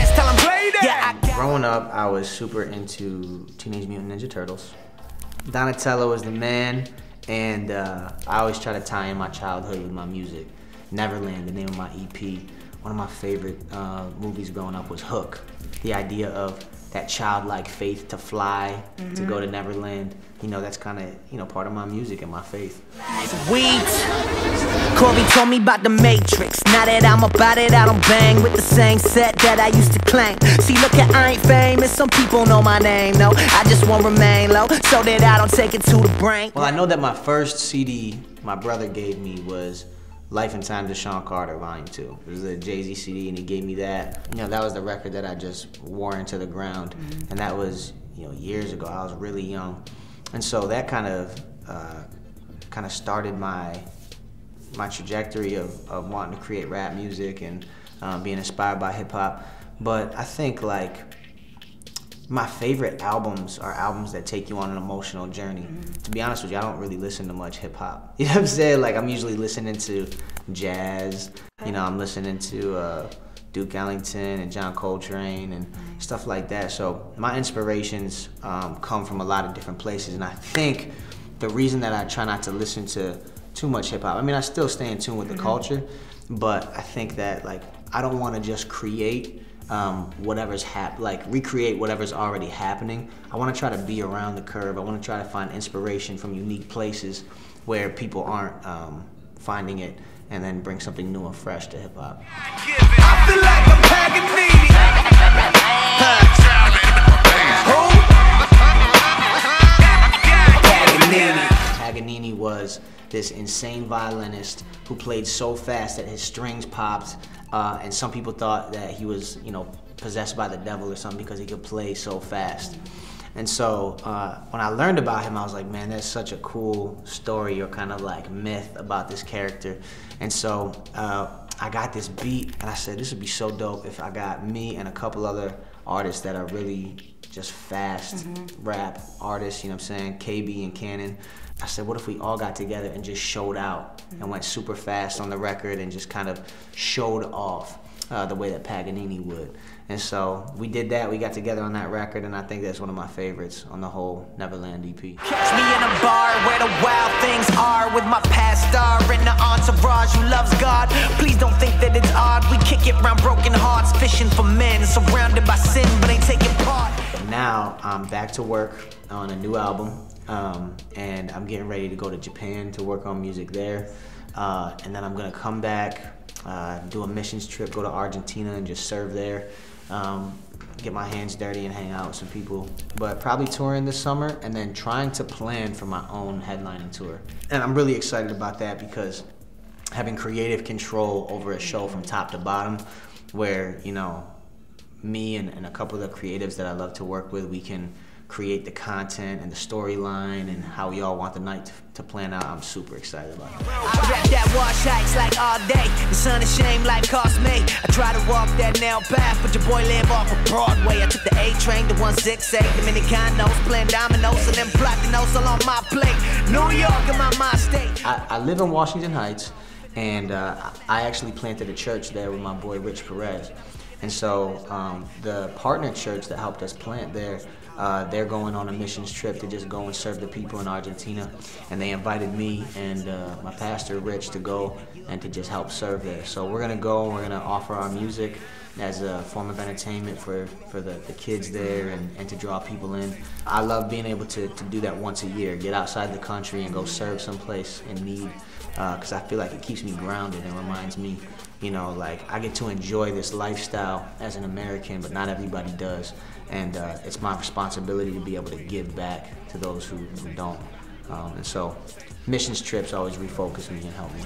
West, tell them play that. Yeah, growing up, I was super into Teenage Mutant Ninja Turtles. Donatello was the man, and I always try to tie in my childhood with my music. Neverland, the name of my EP. One of my favorite movies growing up was Hook. The idea of that childlike faith to fly, to go to Neverland, you know, that's kind of, you know, part of my music and my faith. Sweet. Corey told me about the Matrix. Now that I'm about it, I don't bang with the same set that I used to claim. See, look at, I ain't famous. Some people know my name, no. I just won't remain low so that I don't take it to the brain. Well, I know that my first CD my brother gave me was Life and Times of Sean Carter, Volume 2. It was a Jay-Z CD, and he gave me that. You know, that was the record that I just wore into the ground. And that was, you know, years ago. I was really young. And so that kind of started my trajectory of wanting to create rap music and being inspired by hip hop. But I think, like, my favorite albums are albums that take you on an emotional journey. To be honest with you, I don't really listen to much hip hop. You know what I'm saying? Like, I'm usually listening to jazz. You know, I'm listening to Duke Ellington and John Coltrane and stuff like that. So my inspirations come from a lot of different places. And I think the reason that I try not to listen to too much hip hop, I mean, I still stay in tune with the culture, but I think that, like, I don't want to just create whatever's recreate whatever's already happening. I want to try to be around the curve. I want to try to find inspiration from unique places where people aren't finding it, and then bring something new and fresh to hip hop. I feel like I'm Paganini was this insane violinist who played so fast that his strings popped, and some people thought that he was, you know, possessed by the devil or something because he could play so fast. And so when I learned about him, I was like, man, that's such a cool story or kind of like myth about this character. And so I got this beat, and I said, this would be so dope if I got me and a couple other artists that are really just fast rap artists, you know what I'm saying, KB and Cannon. I said, what if we all got together and just showed out and went super fast on the record and just kind of showed off the way that Paganini would. And so we did that, we got together on that record, and I think that's one of my favorites on the whole Neverland EP. Catch me in a bar where the wild things are, with my past star and the entourage who loves God. Please don't think that it's odd, we kick it round broken hearts, fishing for men, surrounded by sin but ain't taking part. Now I'm back to work on a new album, and I'm getting ready to go to Japan to work on music there. And then I'm gonna come back, do a missions trip, go to Argentina and just serve there. Get my hands dirty and hang out with some people. But probably touring this summer, and then trying to plan for my own headlining tour. And I'm really excited about that because having creative control over a show from top to bottom, where, you know, me and a couple of the creatives that I love to work with, we can create the content and the storyline and how we all want the night to plan out. I'm super excited about it. I rap that wash hikes like all day. The sun is shame like cost me. I try to walk that nail path, but your boy live off of Broadway. I took the A train to 168, Dominicanos, playing dominoes, and then platinos all on my plate. New York in my state. I live in Washington Heights, and I actually planted a church there with my boy Rich Perez. And so the partner church that helped us plant there, they're going on a missions trip to just go and serve the people in Argentina. And they invited me and my pastor, Rich, to go and to just help serve there. So we're gonna go and we're gonna offer our music as a form of entertainment for the kids there and to draw people in. I love being able to do that once a year, get outside the country and go serve someplace in need, because I feel like it keeps me grounded and reminds me, you know, like, I get to enjoy this lifestyle as an American, but not everybody does. And it's my responsibility to be able to give back to those who don't. And so missions trips always refocus me and help me.